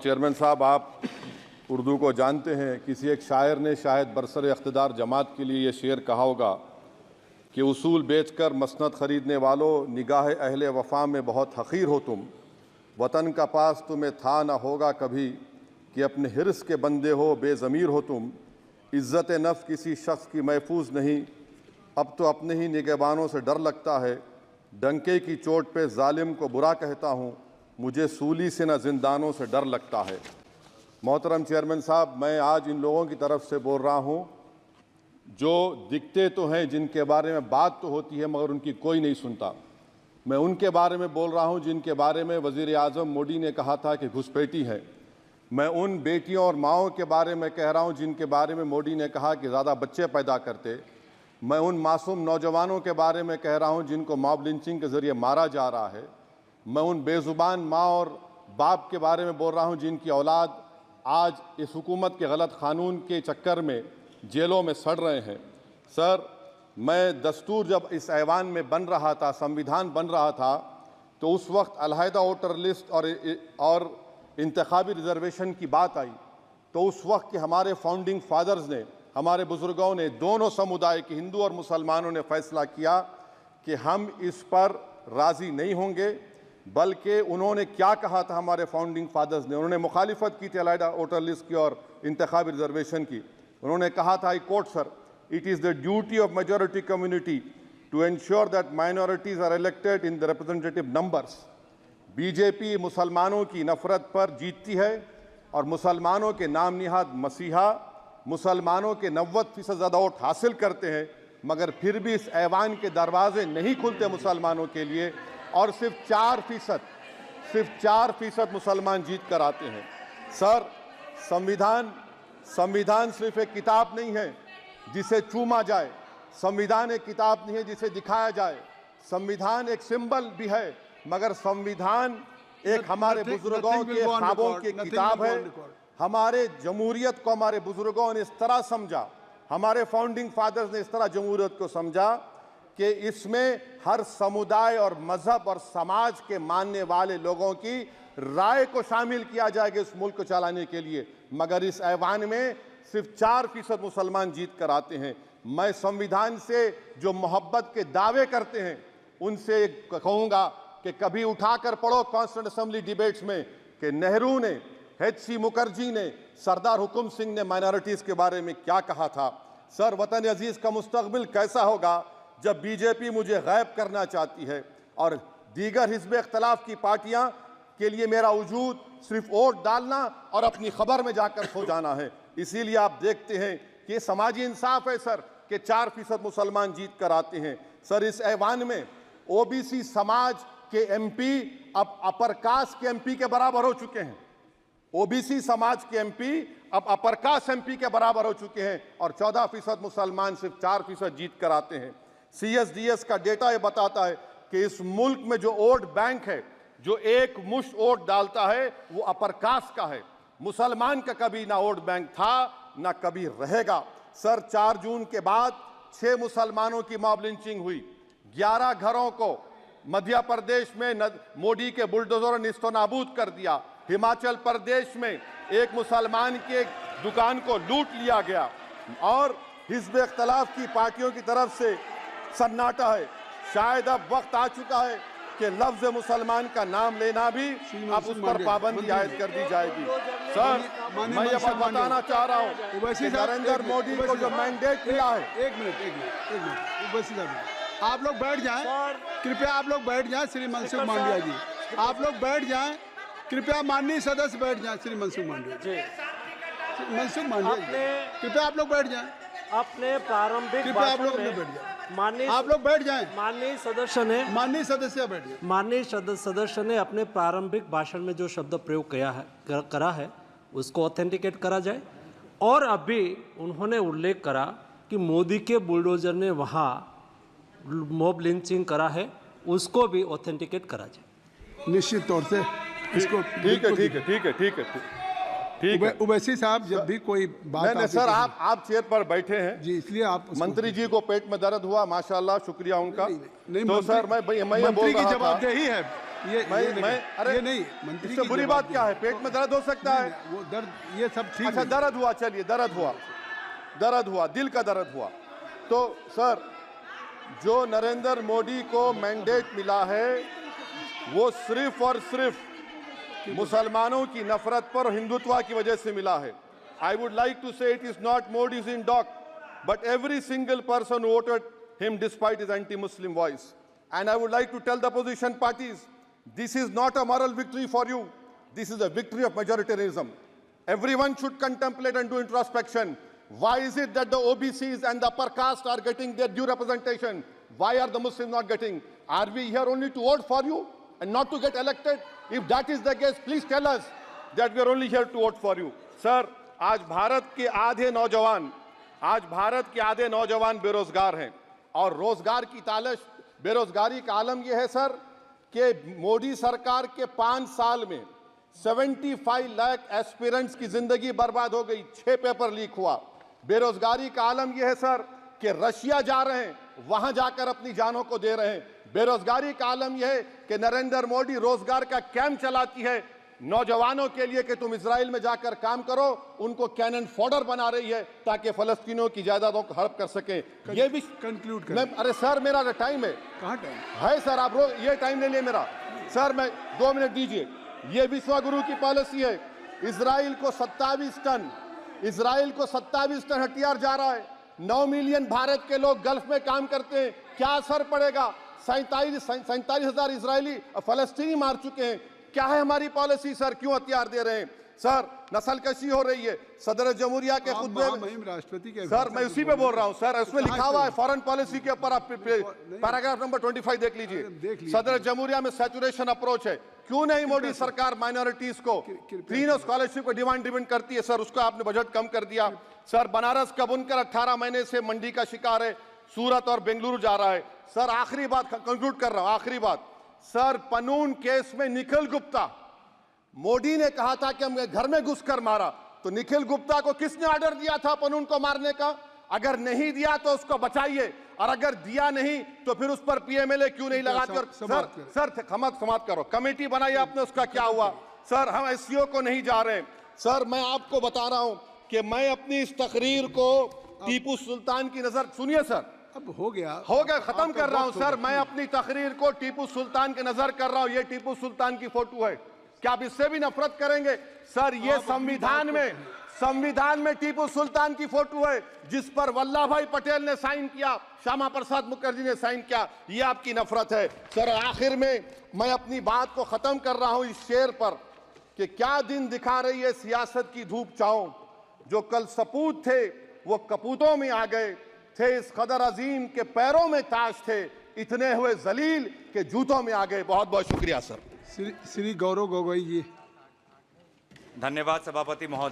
Chairman साहब, आप उर्दू को जानते हैं। किसी एक शायर ने शायद बरसर इख्तिदार जमात के लिए ये शेर कहा होगा कि उसूल बेचकर मसनद ख़रीदने वालों, निगाह अहले वफ़ा में बहुत हक़ीर हो तुम। वतन का पास तुम्हें था न होगा कभी कि अपने हिर्स के बंदे हो, बेज़मीर हो तुम। इज़्ज़त नफ्स किसी शख्स की महफूज नहीं, अब तो अपने ही निगहबानों से डर लगता है। डंके की चोट पे जालिम को बुरा कहता हूँ, मुझे सूली से न जिंदानों से डर लगता है। मोहतरम चेयरमैन साहब, मैं आज इन लोगों की तरफ से बोल रहा हूँ जो दिखते तो हैं, जिनके बारे में बात तो होती है मगर उनकी कोई नहीं सुनता। मैं उनके बारे में बोल रहा हूँ जिनके बारे में वज़ीर आज़म मोदी ने कहा था कि घुसपैठी है। मैं उन बेटियों और माओं के बारे में कह रहा हूँ जिनके बारे में मोदी ने कहा कि ज़्यादा बच्चे पैदा करते। मैं उन मासूम नौजवानों के बारे में कह रहा हूँ जिनको मॉब लिंचिंग के ज़रिए मारा जा रहा है। मैं उन बेज़ुबान माँ और बाप के बारे में बोल रहा हूँ जिनकी औलाद आज इस हुकूमत के गलत कानून के चक्कर में जेलों में सड़ रहे हैं। सर, मैं दस्तूर जब इस ऐवान में बन रहा था, संविधान बन रहा था, तो उस वक्त अलहदा वोटर लिस्ट और इंतखाबी रिजर्वेशन की बात आई तो उस वक्त के हमारे फाउंडिंग फादर्स ने, हमारे बुजुर्गों ने, दोनों समुदाय के हिंदू और मुसलमानों ने फैसला किया कि हम इस पर राज़ी नहीं होंगे। बल्कि उन्होंने क्या कहा था हमारे फाउंडिंग फादर्स ने, उन्होंने मुखालिफत की थी अलहदा वोटर लिस्ट की और इंतखाबी रिजर्वेशन की। उन्होंने कहा था, I quote sir, it is the duty of majority community to ensure that minorities are elected in the representative numbers. BJP मुसलमानों की नफरत पर जीतती है और मुसलमानों के नाम निहाद मसीहा मुसलमानों के 90% ज़्यादा वोट हासिल करते हैं, मगर फिर भी इस ऐवान के दरवाजे नहीं खुलते मुसलमानों के लिए और सिर्फ 4% मुसलमान जीत कर आते हैं। सर, संविधान सिर्फ एक किताब नहीं है जिसे चूमा जाए, संविधान एक किताब नहीं है जिसे दिखाया जाए, संविधान एक सिंबल भी है, मगर संविधान एक हमारे बुजुर्गों के ख्वाबों की किताब है। हमारे जमहूरियत को हमारे बुजुर्गों ने इस तरह समझा, हमारे फाउंडिंग फादर्स ने इस तरह जमहूरियत को समझा कि इसमें हर समुदाय और मजहब और समाज के मानने वाले लोगों की राय को शामिल किया जाएगा इस मुल्क को चलाने के लिए। मगर इस ऐवान में सिर्फ 4% मुसलमान जीत कर आते हैं। मैं संविधान से जो मोहब्बत के दावे करते हैं उनसे कहूँगा कि कभी उठाकर पढ़ो कॉन्स्टिट्यूंट असेंबली डिबेट्स में कि नेहरू ने, H.C. मुखर्जी ने, सरदार हुकुम सिंह ने माइनॉरिटीज़ के बारे में क्या कहा था। सर, वतन अजीज़ का मुस्तकबिल कैसा होगा जब बीजेपी मुझे गायब करना चाहती है और दीगर हिज़्ब इख्तिलाफ की पार्टियां के लिए मेरा वजूद सिर्फ वोट डालना और अपनी खबर में जाकर सो जाना है। इसीलिए आप देखते हैं कि समाजी इंसाफ है सर कि 4% मुसलमान जीत कर आते हैं। सर, इस ऐवान में ओबीसी समाज के एमपी अब अपर कास्ट के एमपी के बराबर हो चुके हैं। ओबीसी समाज के एमपी अब अपर कास्ट एमपी के बराबर हो चुके हैं और 14% मुसलमान सिर्फ 4% जीत कर आते हैं। CSDS का डेटा ये बताता है कि इस मुल्क में जो वोट बैंक है, जो एक मुश्त वोट डालता है, वो अपर कास्ट का है। मुसलमान का कभी ना वोट बैंक था ना कभी रहेगा। सर, 4 जून के बाद 6 मुसलमानों की मॉब लिंचिंग हुई। 11 घरों को मध्य प्रदेश में मोदी के बुलडोजर ने निस्तो नाबूद कर दिया। हिमाचल प्रदेश में एक मुसलमान की एक दुकान को लूट लिया गया और हिज़्ब इख्तिलाफ की पार्टियों की तरफ से सन्नाटा है। शायद अब वक्त आ चुका है कि लफ्ज़ मुसलमान का नाम लेना भी अब उस पर पाबंदी आयद कर दी जाएगी। सर, मैं ये बात बताना चाह रहा हूँ कि नरेंद्र मोदी को जो मैंडेट मिला है। एक मिनट, आप लोग बैठ जाएं, कृपया आप लोग बैठ जाएं। श्री मनसुख मांडविया जी, आप लोग बैठ जाएं, कृपया माननीय सदस्य बैठ जाएं। श्री मनसुख मांडविया जी, मनसुख मांडविया जी, कृपया आप लोग बैठ जाएं। अपने प्रारंभिक कृपया आप लोग बैठ जाएं। आप लोग बैठ जाएं। माननीय सदस्य ने अपने प्रारंभिक भाषण में जो शब्द प्रयोग करा है उसको ऑथेंटिकेट करा जाए। और अभी उन्होंने उल्लेख करा कि मोदी के बुलडोजर ने वहाँ मॉब लिंचिंग करा है, उसको भी ऑथेंटिकेट करा जाए। निश्चित तौर से इसको ठीक है। उवैसी साहब, जब भी कोई बात नहीं सर, आप चेयर पर बैठे हैं जी, इसलिए आप मंत्री जी को पेट में दर्द हुआ, माशाल्लाह, शुक्रिया उनका। नहीं, तो सर, मैं ये बोल रहा था, जवाबदेही है। ये नहीं मंत्री इससे की बुरी जवाब बात दी। क्या है? पेट में दर्द हो सकता है। वो दर्द ये सब ठीक अच्छा, है। दर्द हुआ, चलिए दर्द हुआ, दिल का दर्द हुआ। तो सर, जो नरेंद्र मोदी को मैंडेट मिला है वो सिर्फ और सिर्फ मुसलमानों की नफरत पर हिंदुत्व की वजह से मिला है। I would like to say it is not Modi's in dock, but every single person voted him despite his anti-Muslim voice. And I would like to tell the opposition parties, this is not a moral victory for you. This is a victory of majoritarianism. Everyone should contemplate and do introspection. Why is it that the OBCs and the upper caste are getting their due representation? Why are the Muslims not getting? Are we here only to vote for you and not to get elected? If that is the case, please tell us that we are only here to vote for you. Sir, आज भारत के आधे नौजवान बेरोजगार हैं और रोजगार की तालाश, बेरोजगारी का आलम यह है सर कि मोदी सरकार के 5 साल में 75 लाख एस्पिरेंट्स की जिंदगी बर्बाद हो गई, 6 पेपर लीक हुआ। बेरोजगारी का आलम यह है सर कि रशिया जा रहे हैं, वहां जाकर अपनी जानों को दे रहे हैं। बेरोजगारी का आलम यह है कि नरेंद्र मोदी रोजगार का कैंप चलाती है नौजवानों के लिए कि तुम इजराइल में जाकर काम करो, उनको कैनन फॉडर बना रही है ताकि फलस्तीनियों की जायदादों को हड़प कर सके। ये भी कंक्लूड कर। अरे सर, मेरा टाइम है। कहाँ टाइम है सर? आप ये टाइम ले लिए मेरा। सर, मैं 2 मिनट दीजिए। ये विश्वगुरु की पॉलिसी है। इजराइल को 27 टन हथियार जा रहा है। 9 मिलियन भारत के लोग गल्फ में काम करते हैं। क्या असर पड़ेगा? 47,000 इजरायली फलस्तीनी मार चुके हैं। क्या है हमारी पॉलिसी सर? क्यों हथियार दे रहे हैं सर? नस्लकशी हो रही है। सदर जमहूरिया के खुतबे में राष्ट्रपति के सर, मैं उसी पे बोल रहा हूं सर, उसमें लिखा हुआ है फॉरेन पॉलिसी के ऊपर, आप पैराग्राफ नंबर 25 देख लीजिए। सदर जमहूरिया में सैचुरेशन अप्रोच है। क्यों नहीं मोदी सरकार माइनॉरिटीज को तीनों स्कॉलरशिप को डिमांड करती है सर? उसको आपने बजट कम कर दिया। सर, बनारस का बुनकर 18 महीने से मंडी का शिकार है, सूरत और बेंगलुरु जा रहा है। सर, आखिरी बात कंक्लूड कर रहा हूं, आखिरी बात सर, पनून केस में निखिल गुप्ता, मोदी ने कहा था कि हम घर में घुसकर मारा, तो निखिल गुप्ता को किसने ऑर्डर दिया था पनून को मारने का? अगर नहीं दिया तो उसको बचाइए, और अगर दिया नहीं तो फिर उस पर पीएमएलए क्यों नहीं लगाते? और सर समाप्त करो। कमेटी बनाई आपने, उसका क्या हुआ? सर, हम एससीओ को नहीं जा रहे। सर, मैं आपको बता रहा हूं कि मैं अपनी इस तकरीर को टीपू सुल्तान की नजर, सुनिए सर, अब हो गया, खत्म कर रहा हूं सर। मैं अपनी तकरीर को टीपू सुल्तान के नजर कर रहा हूं। ये टीपू सुल्तान की फोटो है। क्या आप इससे भी नफरत करेंगे सर? ये संविधान में टीपू सुल्तान की फोटो है जिस पर वल्लभ भाई पटेल ने साइन किया, श्यामा प्रसाद मुखर्जी ने साइन किया। ये आपकी नफरत है सर। आखिर में मैं अपनी बात को खत्म कर रहा हूं इस शेर पर कि क्या दिन दिखा रही है सियासत की धूप छांव। जो कल सपूत थे वो कपूतों में आ गए, थे इस कदर अजीम के पैरों में ताज थे, इतने हुए जलील के जूतों में आ गए। बहुत बहुत शुक्रिया सर। श्री गौरव गोगोई जी। धन्यवाद सभापति महोदय।